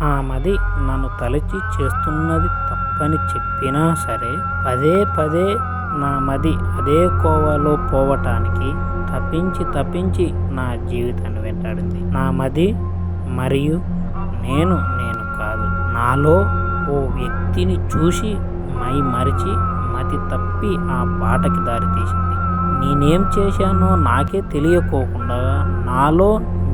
నా మది నన్ను తలచి చేస్తున్నది తప్పని చెప్పినా సరే పదే పదే నా మది అదే కోవలో పోవటానికి తప్పించి నా జీవితాన్ని వెంటాడింది. నా మది మరియు నేను కాదు, నాలో ఓ వ్యక్తిని చూసి మరిచి మతి తప్పి ఆ బాటకి దారితీసింది. నేనేం చేశానో నాకే తెలియకోకుండా నాలో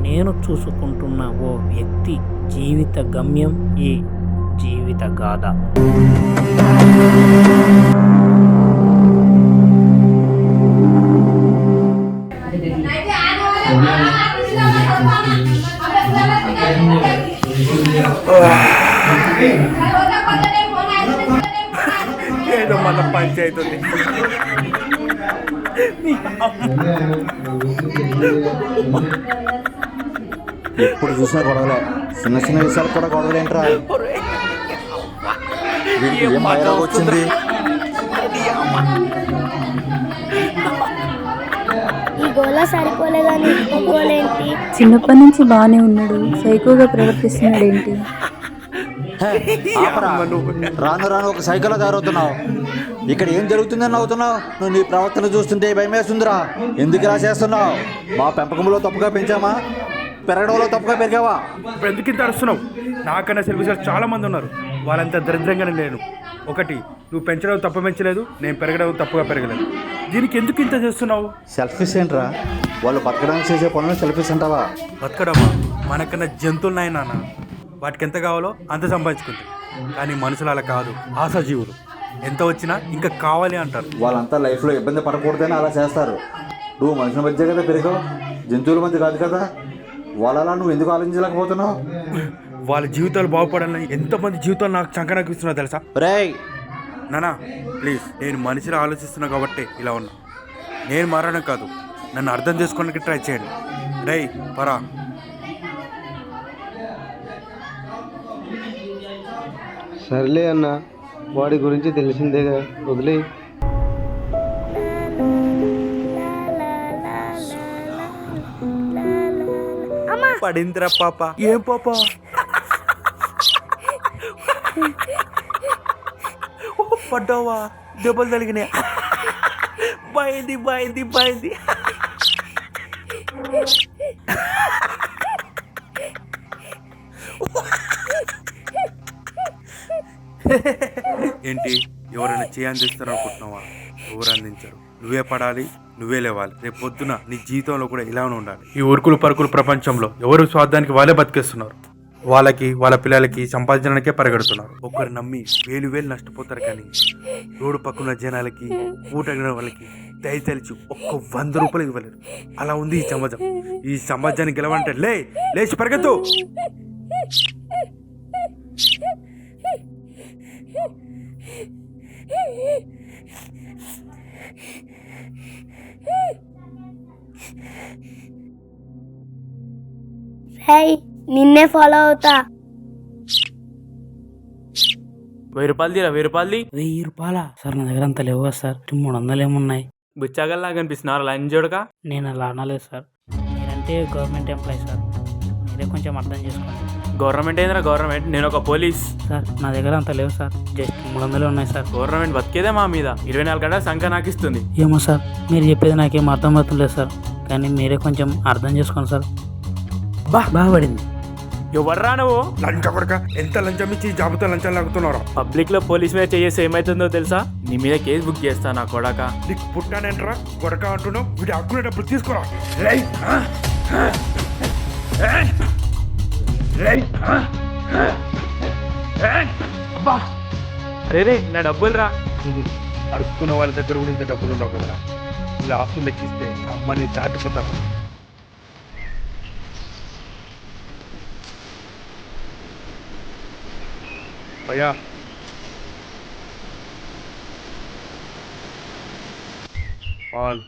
నేను చూసుకుంటున్న ఓ వ్యక్తి జీవిత గమ్యం ఈ జీవిత గాథ. ఏదో మన పంచాయతీ ఉంది. ఎప్పుడు చూసినా గొడవలే, చిన్న చిన్న విషయాలు కూడా గొడవలేంట్రా. వీడికి ఏం మాయరాగా వచ్చింది? ఈ గోళ సరిపోలేదని గోలేంటి? చిన్నప్పటి నుంచి బాగానే ఉన్నాడు, సైకోగా ప్రవర్తిస్తున్నాడు ఏంటి? రాను రాను ఒక సైకిల్లో తయారవుతున్నావు. ఇక్కడ ఏం జరుగుతుందని నవ్వుతున్నావు? నువ్వు నీ ప్రవర్తన చూస్తుంటే భయమేస్తుందిరా. ఎందుకు ఇలా చేస్తున్నావు? మా పెంపకంలో తప్పుగా పెంచామా, పెరగడంలో తప్పుగా పెరిగావా? ఇప్పుడు ఎందుకు ఇంత అరుస్తున్నావు? నాకన్నా సెల్ఫిషర్స్ చాలా మంది ఉన్నారు, వాళ్ళంతా దరిద్రంగానే లేను. ఒకటి, నువ్వు పెంచడం తప్పు పెంచలేదు, నేను పెరగడం తప్పుగా పెరగలేదు. దీనికి ఎందుకు ఇంత చేస్తున్నావు? సెల్ఫిష్ ఏంట్రా? వాళ్ళు బతకడానికి చేసే పనులు సెల్ఫిష్ అంటావా? బతకడమ్మా, మనకన్నా జంతువులున్నాయి నాన్న, వాటికి ఎంత కావాలో అంత సంపాదించుకుంటాయి. కానీ మనుషులు అలా కాదు, ఆశాజీవులు. ఎంత వచ్చినా ఇంకా కావాలి అంటారు. వాళ్ళంతా లైఫ్లో ఇబ్బంది పడకూడదని అలా చేస్తారు. నువ్వు మనుషుల మధ్య కదా పెరిగావు, జంతువుల మధ్య కాదు కదా. వాళ్ళలా నువ్వు ఎందుకు ఆలోచించలేకపోతున్నావు? వాళ్ళ జీవితాలు బాగుపడాలని ఎంతమంది జీవితాలు నాకు చంకనాకిస్తున్నావు తెలుసా? రేయ్ నానా ప్లీజ్, నేను మనిషిని ఆలోచిస్తున్నా కాబట్టి ఇలా ఉన్నా. నేను మారడం కాదు, నన్ను అర్థం చేసుకోవడానికి ట్రై చేయండి. రేయ్ పరా. సర్లే అన్న, వాడి గురించి తెలిసిందేగా, వదిలే. పడిందిరా పాప. ఏం పాప? పడ్డావా? దెబ్బలు తగిలినాయి. బాయింది. ఏంటి, ఎవరైనా చేయందిస్తారు అనుకుంటున్నావా? ఎవరు అందించరు. నువ్వే పడాలి, నువ్వే లేవాలి. రేపు పొద్దున నీ జీవితంలో కూడా ఇలానే ఉండాలి. ఈ ఉరుకులు పరుకులు ప్రపంచంలో ఎవరు స్వార్థానికి వాళ్ళే బతికేస్తున్నారు. వాళ్ళకి వాళ్ళ పిల్లలకి సంపాదించడానికే పరిగెడుతున్నారు. ఒకరు నమ్మి వేలు నష్టపోతారు, కానీ రోడ్డు పక్కన జనాలకి ఊటగిన వాళ్ళకి దయతలిచి ఒక్క 100 రూపాయలు ఇవ్వలేరు. అలా ఉంది ఈ సమాజం. ఈ సమాజాన్ని గెలవంటే లేచి పరిగెత్తు. నిన్నే ఫాలో అవుతా. 1000 రూపాయలు తీరా. 1000 రూపాయలు. 1000 రూపాయల సార్? నా దగ్గర అంత లేవు సార్, 300 ఏమున్నాయి. బుచ్చాగల్లా కనిపిస్తున్నారు లైన్ చూడక. నేను అలా అనలేదు సార్, నేనంటే గవర్నమెంట్ ఎంప్లాయీ సార్, మీరే కొంచెం అర్థం చేసుకోండి. గవర్నమెంట్ ఏంద్రా గవర్నమెంట్? నేను ఒక పోలీస్ సార్. నా దగ్గర అంత లేవు సార్, జస్ట్ 300 ఉన్నాయి సార్. గవర్నమెంట్ బతికేదే మా మీద. 24 గంటల సంఖ్య నాకు ఇస్తుంది. ఏమో సార్, మీరు చెప్పేది నాకేం అర్థం అవుతుంలేదు సార్, కానీ మీరే కొంచెం అర్థం చేసుకోండి సార్. బాగా పడింది. ఎవర్రా నువ్వు? లంచ కొడక, ఎంత లంచం ఇచ్చి జాబితా లంచాలు లాగుతున్నారా? పబ్లిక్ లో పోలీస్ మీద చేస్తే ఏమైతుందో తెలుసా? నీ మీద కేసు బుక్ చేస్తా నా కొడక. నీకు పుట్టానంటరా కొడక అంటున్నావు? వీడి హక్కునేటప్పుడు తీసుకోరా. రే నా డబ్బులు రా. అడుక్కున్న వాళ్ళ దగ్గర కూడా ఇంత డబ్బులు ఉండవు కదా. ఇలా ఆస్తులు లెక్కిస్తే అమ్మని దాటిపోతారు. భయ్యా, పాల్.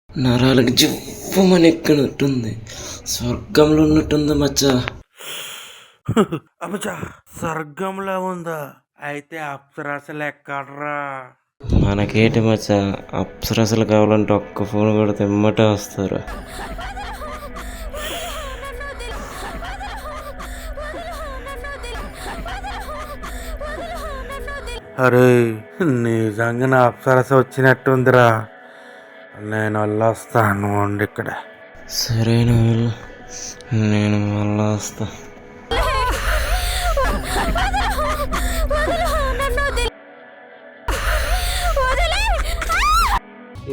నరాలకు జివ్వమని ఎక్కినట్టుంది, స్వర్గంలో ఉన్నట్టుంది మచ్చ. అబ్బా స్వర్గంలో ఉందా? అయితే అప్సరసలు ఎక్కడ్రా? మనకేంటి మచ్చ, అప్సరసలు కావాలంటే ఒక్క ఫోన్ కొడితే ఎమ్మటే వస్తారు. అరే నిజంగా నా అప్సరస వచ్చినట్టుందిరా. నేను వెళ్ళొస్తాను ఉండి ఇక్కడ. సరేనా వెళ్ళు, నేను మళ్ళా వస్తా.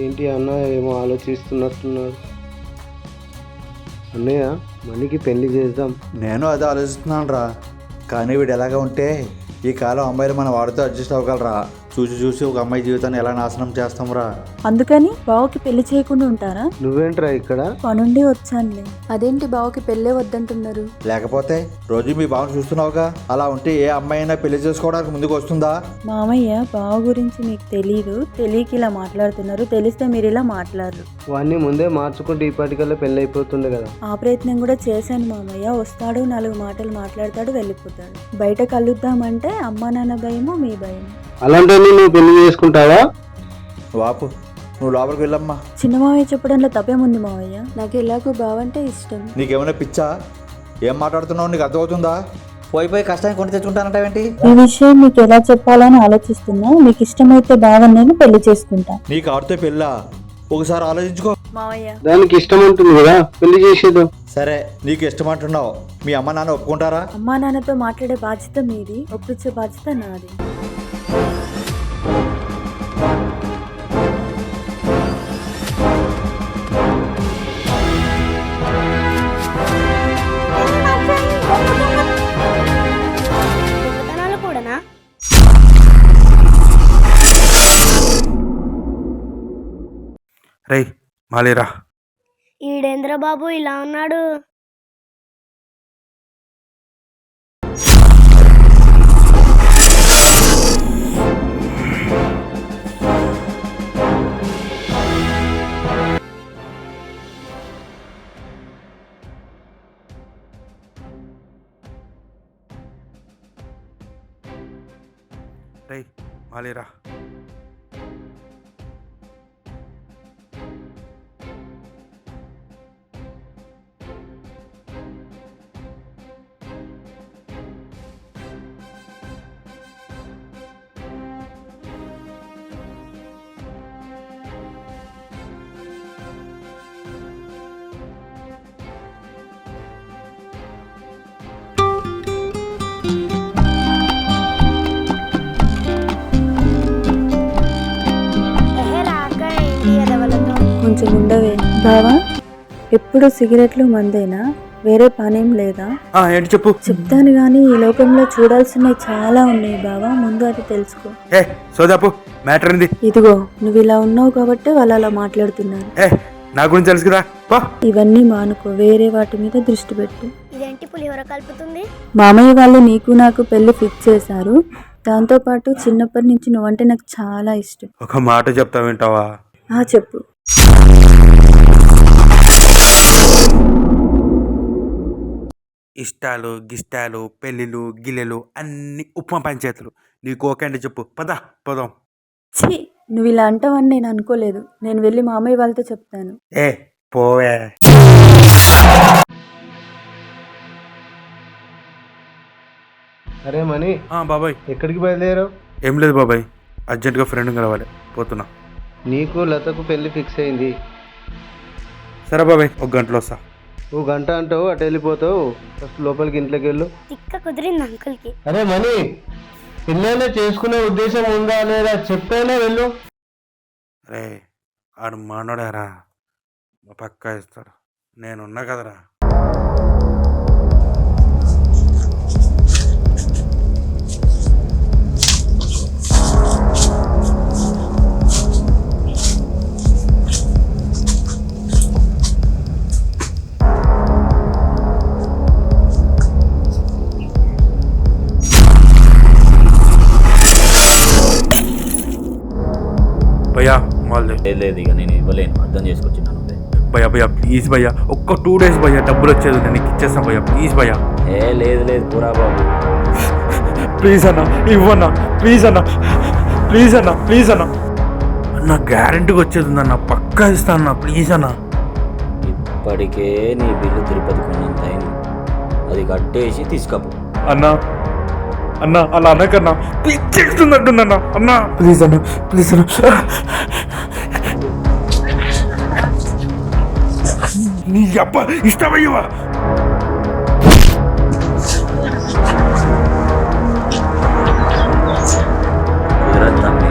ఏంటి అన్న ఏమో ఆలోచిస్తున్నట్టున్నాడు. అన్నయ్య మనకి పెళ్లి చేద్దాం. నేను అదే ఆలోచిస్తున్నాను రా. కానీ వీడు ఎలాగ ఉంటే ఈ కాలం అమ్మాయిలు మన వాడితో అడ్జస్ట్ అవ్వగలరా? చూసి చూసి ఒక అమ్మాయి జీవితాన్ని ఎలా నాశనం చేస్తాంరా? అందుకని బావకి పెళ్లి చేయకుండా ఉంటారా? నువ్వేంట్రా ఇక్కడ? పనుండి వచ్చానులే. అదేంటి బావకి పెళ్ళే వద్దంటున్నారు? లేకపోతే రోజు మీ బావను చూస్తున్నావుగా, అలా ఉంటే ఏ అమ్మాయి అయినా పెళ్లి చేసుకోవడానికి ముందుకు వస్తుందా? మామయ్య, బావ గురించి మీకు తెలీదు, తెలియక ఇలా మాట్లాడుతున్నారు. తెలిస్తే మీరు ఇలా మాట్లాడరు. వాడిని ముందే మార్చుకుంటే ఇప్పటికల్లా పెళ్ళి అయిపోతుండే కదా. ఆ ప్రయత్నం కూడా చేశాను మామయ్య. వస్తాడు, 4 మాటలు మాట్లాడతాడు, వెళ్ళిపోతాడు. బయట కలుద్దామంటే అమ్మా నాన్న భయము, మీ భయం. అలాంటి నువ్వు పెళ్లి చేసుకుంటావా? వాపు, నువ్వు లోపలికి వెళ్ళమ్మా. చిన్న మావయ్య చెప్పడంలో తప్పేముంది మావయ్య? నాకు ఎలాగో బావంటే ఇష్టం. నీకేమైనా పిచ్చా? ఏం మాట్లాడుతున్నావు? నీకు అర్థమవుతుందా? పోయి కష్టాన్ని కొని తెచ్చుకుంటానంటావేంటి? ఈ విషయం మీకు ఎలా చెప్పాలని ఆలోచిస్తున్నా. మీకు ఇష్టమైతే బావని నేను పెళ్లి చేసుకుంటా. నీకు ఆడితే పెళ్ళా? ఒకసారి ఆలోచించుకో మావయ్య, దానికి ఇష్టం ఉంటుంది కదా, పెళ్లి చేసేద్దాం. సరే, నీకు ఇష్టం అంటున్నావు. మీ అమ్మ నాన్న ఒప్పుకుంటారా? అమ్మా నాన్నతో మాట్లాడే బాధ్యత మీది, ఒప్పించే బాధ్యత నాది. దొంగతనాలు కూడానా? రేయ్ మాలేరా. ఈడేంద్ర బాబు ఇలా ఉన్నాడు? రేయ్ మాలేరా. కొంచెం ఉండవే బావా. ఎప్పుడు సిగరెట్లు మందేనా? వేరే పనేం లేదా? ఏంటి చెప్పు. చెప్తాను గానీ ఈ లోకంలో చూడాల్సినవి చాలా ఉన్నాయి బావా. ముందు అది తెలుసుకో. సోదాపు మ్యాటర్ ఏంది? ఇదిగో, నువ్వు ఇలా ఉన్నావు కాబట్టి వాళ్ళు అలా మాట్లాడుతున్నారు. నా గురించి తెలుసు కదా. ఇవన్నీ మానుకో, వేరే వాటి మీద దృష్టి పెట్టు. ఇదేంటి పులిహోర కలుపుతుంది? మామయ్య వాళ్ళు నీకు నాకు పెళ్లి ఫిక్స్ చేశారు. దాంతోపాటు చిన్నప్పటి నుంచి నువ్వంటే నాకు చాలా ఇష్టం. ఒక మాట చెప్తా వింటావా? చెప్పు. ఇష్టాలు గిష్టాలు పెళ్ళిళ్ళు గిల్లెలు అన్ని ఉప్మా పంచాయతీలు. నీకు ఓకే అంటే చెప్పు. పదం. ఛీ, నువ్వు ఇలా అంటావని నేను అనుకోలేదు. నేను వెళ్ళి మామయ్య వాళ్ళతో చెప్తాను. పోవే. అరే మణి, బాబాయ్ ఎక్కడికి బయలుదేరావు? ఏం లేదు బాబాయ్, అర్జెంటుగా ఫ్రెండ్ కలవాలి, పోతున్నా. నీకు లతకు పెళ్లి ఫిక్స్ అయింది. సరే బాబాయ్, 1 గంటలో వస్తా. నువ్వు గంట అంటావు, అటు వెళ్ళిపోతావు. ఫస్ట్ లోపలికి ఇంట్లోకి వెళ్ళు. తిక్క కుదిరింది అంకుల్కి. అరే మణి, పిల్లలే చేసుకునే ఉద్దేశం ఉందా లేదా చెప్పేనా వెళ్ళు. రే ఆడు మానోడారా, పక్కా ఇస్తాడు. నేనున్నా కదరా. भैया माल दे. లేదు ఇక నేను ఇవ్వలేను, అర్థం చేసుకొచ్చినాను నువ్వే. భయ్యా భయ్యా ప్లీజ్ భయ్యా, ఒక్క 2 days భయ్యా, డబ్బులు వచ్చేది నేను నీకు ఇచ్చేస్తాను భయ్యా, ప్లీజ్ భయ్యా. లేదు పూరా బాబు. ప్లీజ్ అన్న ఇవ్వన్నా, ప్లీజ్ అన్న, ప్లీజ్ అన్న, ప్లీజ్ అన్న. అన్న గ్యారంటీగా వచ్చేది ఉందన్న, పక్కా ఇస్తాను అన్న, ప్లీజ్ అన్న. ఇప్పటికే నీ బిల్లు తిరుపతికి ఉన్నంత అయింది, అది కట్టేసి తీసుకపో. అన్నా అన్న అలా అనకన్నా, పిచ్చెక్కుతున్నట్టుందన్న అన్న, ప్లీజ్ అన్న, ప్లీజ్ అన్న. నీ అబ్బా ఇష్టమయ్యవా? కుదరద్దాన్ని.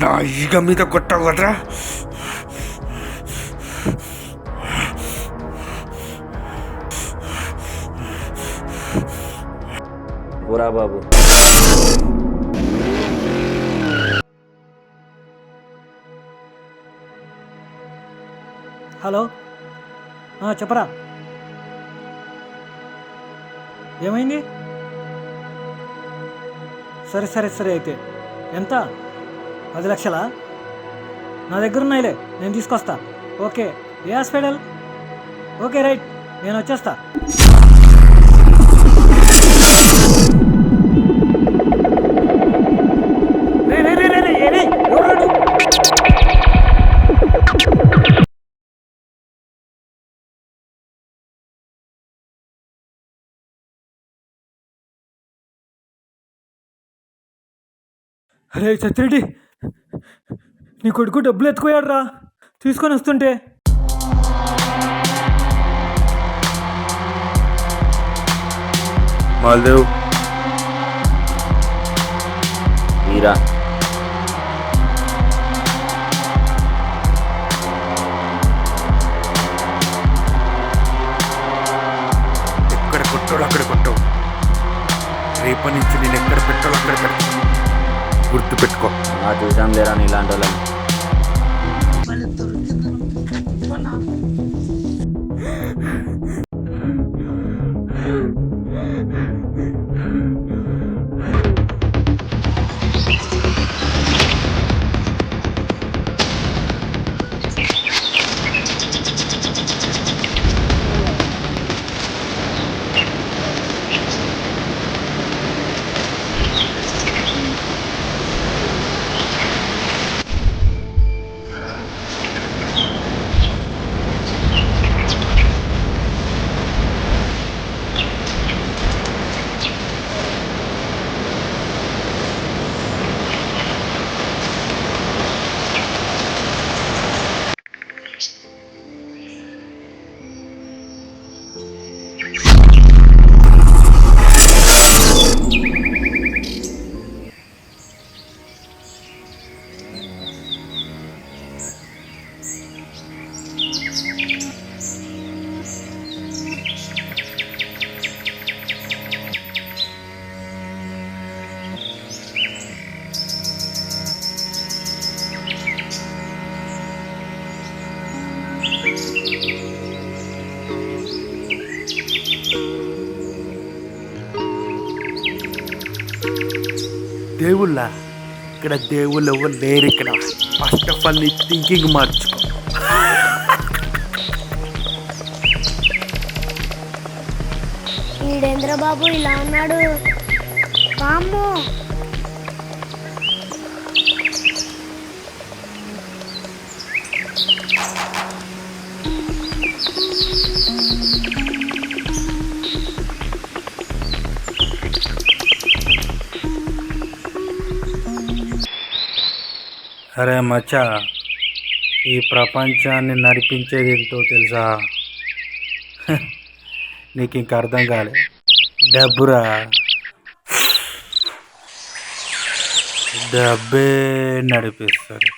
నా ఈగ మీద కొట్టావు కదరా. పూరా బాబు. హలో, చెప్పరా, ఏమైంది? సరే సరే సరే అయితే ఎంత? 10 లక్షలా? నా దగ్గర ఉన్నాయిలే, నేను తీసుకొస్తా. ఓకే, ఏ హాస్పిటల్? ఓకే రైట్, నేను వచ్చేస్తా. అరే సత్యరెడ్డి, నీ కొడుకు డబ్బులు ఎత్తుకోయాడు రా, తీసుకొని వస్తుంటే. మాల్దేవ్ మీరా ఎక్కడ కొట్టాడు అక్కడ కొట్టావు, రేపటి నుంచి నేను ఎక్కడ పెట్టాలో అక్కడ పెట్టాను, గుర్తు పెట్టుకో. చూసాం లేరా నీ ఇలాంటి వాళ్ళని. దేవుళ్ళ ఇక్కడ దేవుళ్ళు ఎవరు లేరు ఇక్కడ. ఫస్ట్ ఆఫ్ ఆల్ నీ థింకింగ్ మార్చుకో. ఈడేంద్ర బాబు ఇలా ఉన్నాడు, వామ్మో. అరే మచ్చా, ఈ ప్రపంచాన్ని నడిపించేది ఏంటో తెలుసా? నీకు ఇంక అర్థం కాలే, డబ్బురా. డబ్బే నడిపిస్తారు.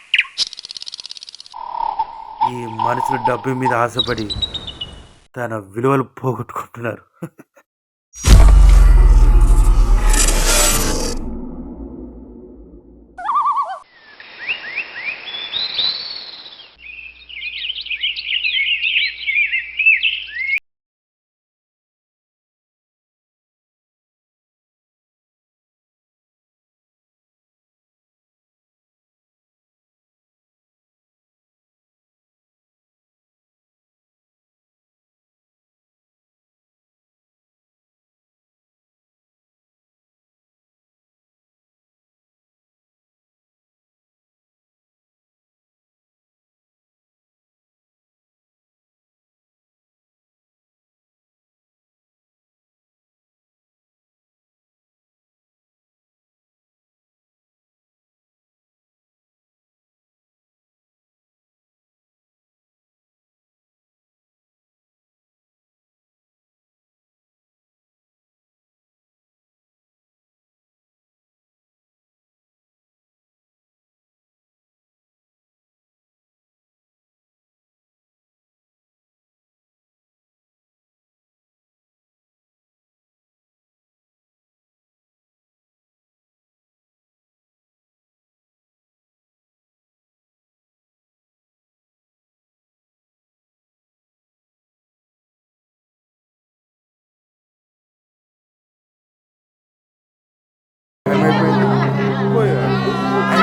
ఈ మనుషులు డబ్బు మీద ఆశపడి తన విలువలు పోగొట్టుకుంటున్నారు.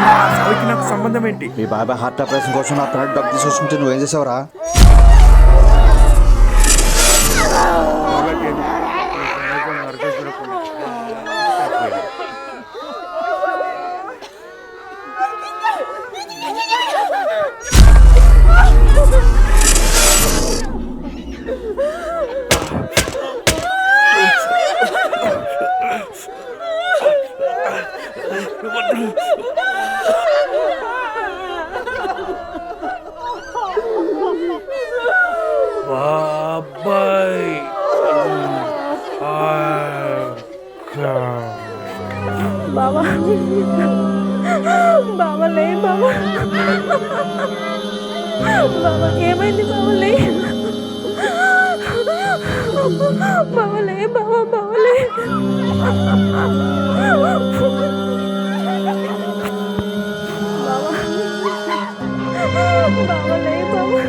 ఆ సావుకి నాకు సంబంధం ఏంటి? మీ బాబాయ్ హార్ట్ ఆపరేషన్ కోసం నా ఫ్రెండ్ డబ్బు తీసుకొస్తుంటే నువ్వేం చేసావురా? బాబాయ్ బాబా బాబా లే బాబా బాబా ఏమైంది బాబా లే బాబా లే బాబా బాబా లే బాబా లే బాబా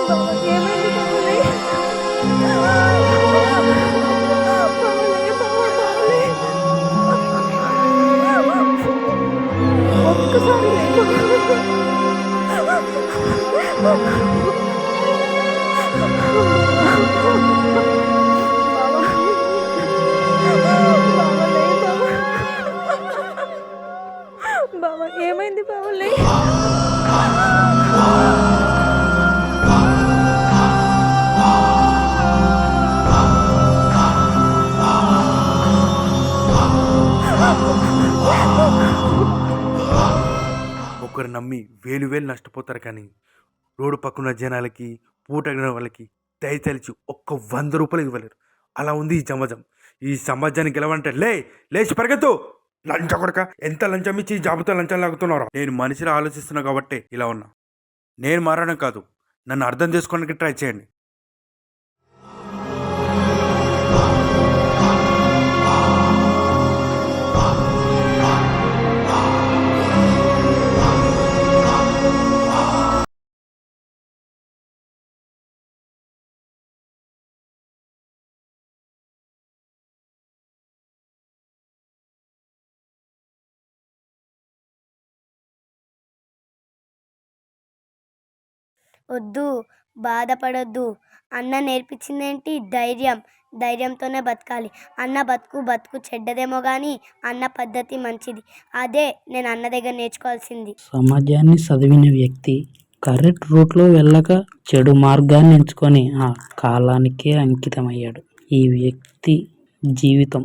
బాబా ఏమైంది బాబా లే ఒక్కసారి బాబా ఏమైంది బాబా లే ఒకరు నమ్మి వేలు వేలు నష్టపోతారు, కానీ రోడ్డు పక్కన జనాలకి పూటగిన వాళ్ళకి దయతలిచి ఒక్క 100 రూపాయలు ఇవ్వలేరు. అలా ఉంది ఈ సమాజం. ఈ సమాజానికి గెలవంటే లేచి పరిగెత్తు. లంచ కొడక, ఎంత లంచం ఇచ్చి ఈ జాబుతో లంచం లాగుతున్నారా? నేను మనిషిని ఆలోచిస్తున్నా కాబట్టి ఇలా ఉన్నా. నేను మారడం కాదు, నన్ను అర్థం చేసుకోవడానికి ట్రై చేయండి. వద్దు, బాధపడొద్దు. అన్న నేర్పించిందేంటి? ధైర్యంతోనే బతకాలి. అన్న బతుకు చెడ్డదేమో కానీ అన్న పద్ధతి మంచిది. అదే నేను అన్న దగ్గర నేర్చుకోవాల్సింది. సమాజాన్ని చదివిన వ్యక్తి కరెక్ట్ రూట్లో వెళ్ళక చెడు మార్గాన్ని ఎంచుకొని ఆ కాలానికే అంకితమయ్యాడు. ఈ వ్యక్తి జీవితం